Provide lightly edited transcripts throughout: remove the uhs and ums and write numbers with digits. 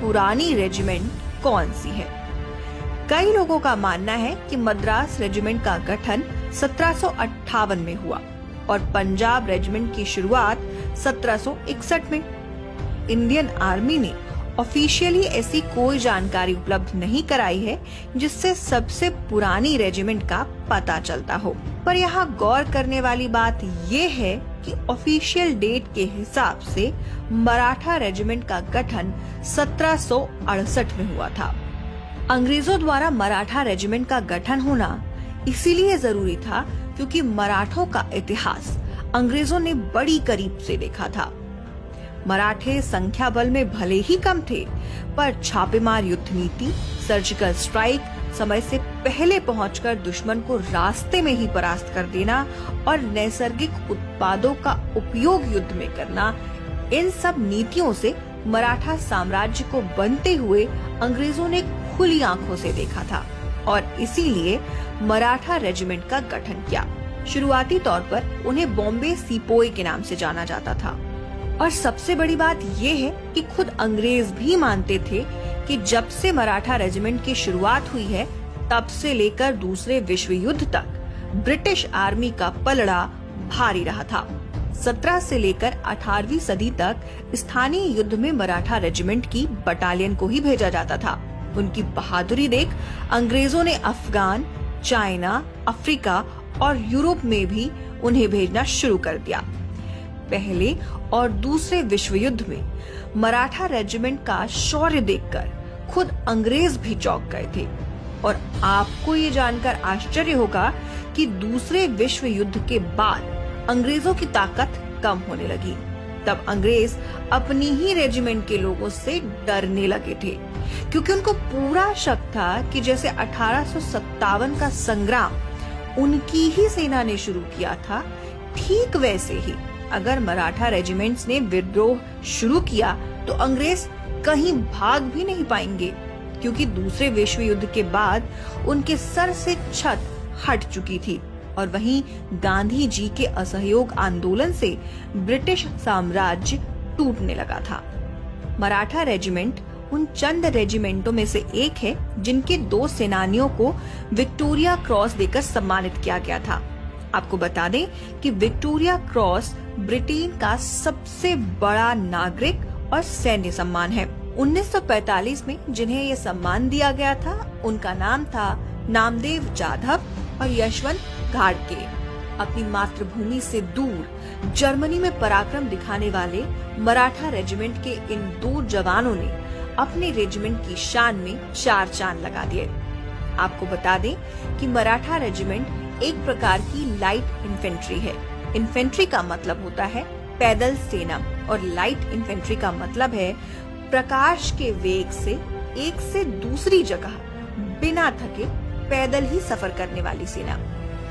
पुरानी रेजिमेंट कौन सी है? कई लोगों का मानना है कि मद्रास रेजिमेंट का गठन 1758 में हुआ और पंजाब रेजिमेंट की शुरुआत 1761 में। इंडियन आर्मी ने ऑफिशियली ऐसी कोई जानकारी उपलब्ध नहीं कराई है जिससे सबसे पुरानी रेजिमेंट का पता चलता हो। पर यहाँ गौर करने वाली बात ये है कि ऑफिशियल डेट के हिसाब से मराठा रेजिमेंट का गठन 1768 में हुआ था। अंग्रेजों द्वारा मराठा रेजिमेंट का गठन होना इसीलिए जरूरी था क्योंकि मराठों का इतिहास अंग्रेजों ने बड़ी करीब से देखा था। मराठे संख्या बल में भले ही कम थे, पर छापेमार युद्ध नीति, सर्जिकल स्ट्राइक, समय से पहले पहुंचकर दुश्मन को रास्ते में ही परास्त कर देना और नैसर्गिक उत्पादों का उपयोग युद्ध में करना, इन सब नीतियों से मराठा साम्राज्य को बनते हुए अंग्रेजों ने खुली आंखों से देखा था और इसीलिए मराठा रेजिमेंट का गठन किया। शुरुआती तौर पर उन्हें बॉम्बे सीपोई के नाम से जाना जाता था और सबसे बड़ी बात ये है कि खुद अंग्रेज भी मानते थे कि जब से मराठा रेजिमेंट की शुरुआत हुई है तब से लेकर दूसरे विश्व युद्ध तक ब्रिटिश आर्मी का पलड़ा भारी रहा था। 17 से लेकर 18वीं सदी तक स्थानीय युद्ध में मराठा रेजिमेंट की बटालियन को ही भेजा जाता था। उनकी बहादुरी देख अंग्रेजों ने अफगान, चाइना, अफ्रीका और यूरोप में भी उन्हें भेजना शुरू कर दिया। पहले और दूसरे विश्व युद्ध में मराठा रेजिमेंट का शौर्य देखकर खुद अंग्रेज भी चौंक गए थे और आपको ये जानकर आश्चर्य होगा कि दूसरे विश्व युद्ध के बाद अंग्रेजों की ताकत कम होने लगी। तब अंग्रेज अपनी ही रेजिमेंट के लोगों से डरने लगे थे क्योंकि उनको पूरा शक था कि जैसे 1857 का संग्राम उनकी ही सेना ने शुरू किया था, ठीक वैसे ही अगर मराठा रेजिमेंट्स ने विद्रोह शुरू किया तो अंग्रेज कहीं भाग भी नहीं पाएंगे क्योंकि दूसरे विश्व युद्ध के बाद उनके सर से छत हट चुकी थी और वहीं गांधी जी के असहयोग आंदोलन से ब्रिटिश साम्राज्य टूटने लगा था। मराठा रेजिमेंट उन चंद रेजिमेंटों में से एक है जिनके 2 सेनानियों को विक्टोरिया क्रॉस देकर सम्मानित किया गया था। आपको बता दें कि विक्टोरिया क्रॉस ब्रिटेन का सबसे बड़ा नागरिक और सैन्य सम्मान है। 1945 में जिन्हें ये सम्मान दिया गया था उनका नाम था नामदेव जाधव और यशवंत घाटगे। अपनी मातृभूमि से दूर जर्मनी में पराक्रम दिखाने वाले मराठा रेजिमेंट के इन 2 जवानों ने अपने रेजिमेंट की शान में 4 चांद लगा दिए। आपको बता दें कि मराठा रेजिमेंट एक प्रकार की लाइट इन्फेंट्री है। इन्फेंट्री का मतलब होता है पैदल सेना और लाइट इन्फेंट्री का मतलब है प्रकाश के वेग से एक से दूसरी जगह बिना थके पैदल ही सफर करने वाली सेना।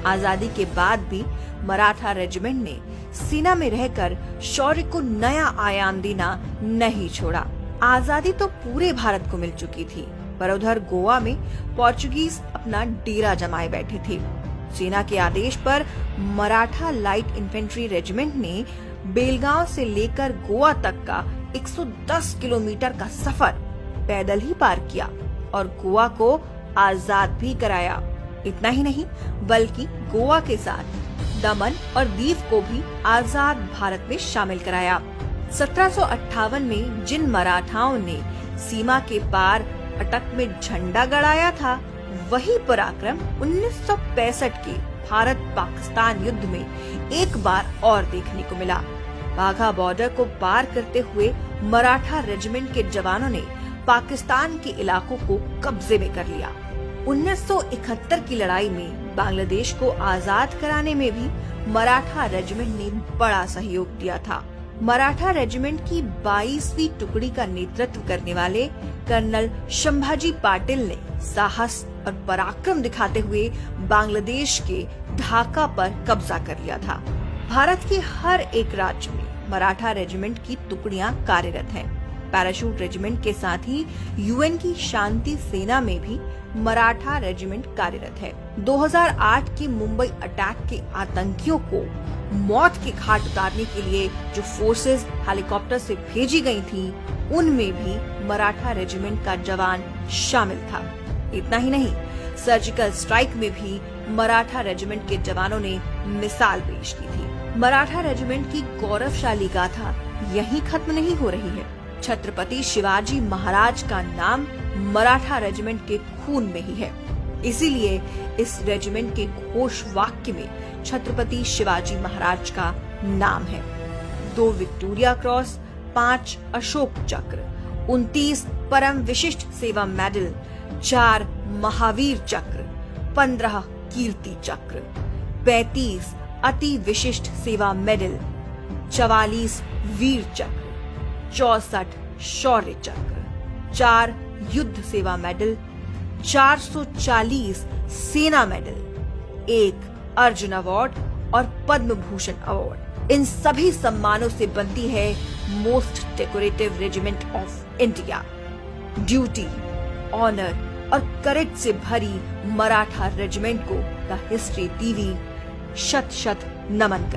आजादी के बाद भी मराठा रेजिमेंट ने सेना में रहकर शौर्य को नया आयाम देना नहीं छोड़ा। आजादी तो पूरे भारत को मिल चुकी थी, पर उधर गोवा में पोर्चुगीज अपना डेरा जमाए बैठे थे। सेना के आदेश पर मराठा लाइट इन्फेंट्री रेजिमेंट ने बेलगांव से लेकर गोवा तक का 110 किलोमीटर का सफर पैदल ही पार किया और गोवा को आजाद भी कराया। इतना ही नहीं बल्कि गोवा के साथ दमन और दीव को भी आजाद भारत में शामिल कराया। 1758 में जिन मराठाओं ने सीमा के पार अटक में झंडा गड़ाया था, वही पराक्रम 1965 के भारत पाकिस्तान युद्ध में एक बार और देखने को मिला। वाघा बॉर्डर को पार करते हुए मराठा रेजिमेंट के जवानों ने पाकिस्तान के इलाकों को कब्जे में कर लिया। 1971 की लड़ाई में बांग्लादेश को आजाद कराने में भी मराठा रेजिमेंट ने बड़ा सहयोग दिया था। मराठा रेजिमेंट की 22वीं टुकड़ी का नेतृत्व करने वाले कर्नल संभाजी पाटिल ने साहस और पराक्रम दिखाते हुए बांग्लादेश के ढाका पर कब्जा कर लिया था। भारत के हर एक राज्य में मराठा रेजिमेंट की टुकड़ियां कार्यरत हैं। पैराशूट रेजिमेंट के साथ ही यूएन की शांति सेना में भी मराठा रेजिमेंट कार्यरत है। 2008 के मुंबई अटैक के आतंकियों को मौत के घाट उतारने के लिए जो फोर्सेस हेलीकॉप्टर से भेजी गई थी, उनमें भी मराठा रेजिमेंट का जवान शामिल था। इतना ही नहीं, सर्जिकल स्ट्राइक में भी मराठा रेजिमेंट के जवानों ने मिसाल पेश की थी। मराठा रेजिमेंट की गौरवशाली गाथा यहीं खत्म नहीं हो रही है। छत्रपति शिवाजी महाराज का नाम मराठा रेजिमेंट के खून में ही है। इसीलिए इस रेजिमेंट के घोष वाक्य में छत्रपति शिवाजी महाराज का नाम है। 2 विक्टोरिया क्रॉस, 5 अशोक चक्र, 29 परम विशिष्ट सेवा मेडल, 4 महावीर चक्र, 15 कीर्ति चक्र, 35 अति विशिष्ट सेवा मेडल, 44 वीर चक्र, 64 शौर्य चक्र, 4 युद्ध सेवा मेडल, 440 सेना मेडल, 1 अर्जुन अवार्ड और पद्म भूषण अवार्ड। इन सभी सम्मानों से बनती है most decorative regiment of India. Duty, honour और करेज से भरी मराठा रेजिमेंट को द हिस्ट्री टीवी शत शत नमन करता है।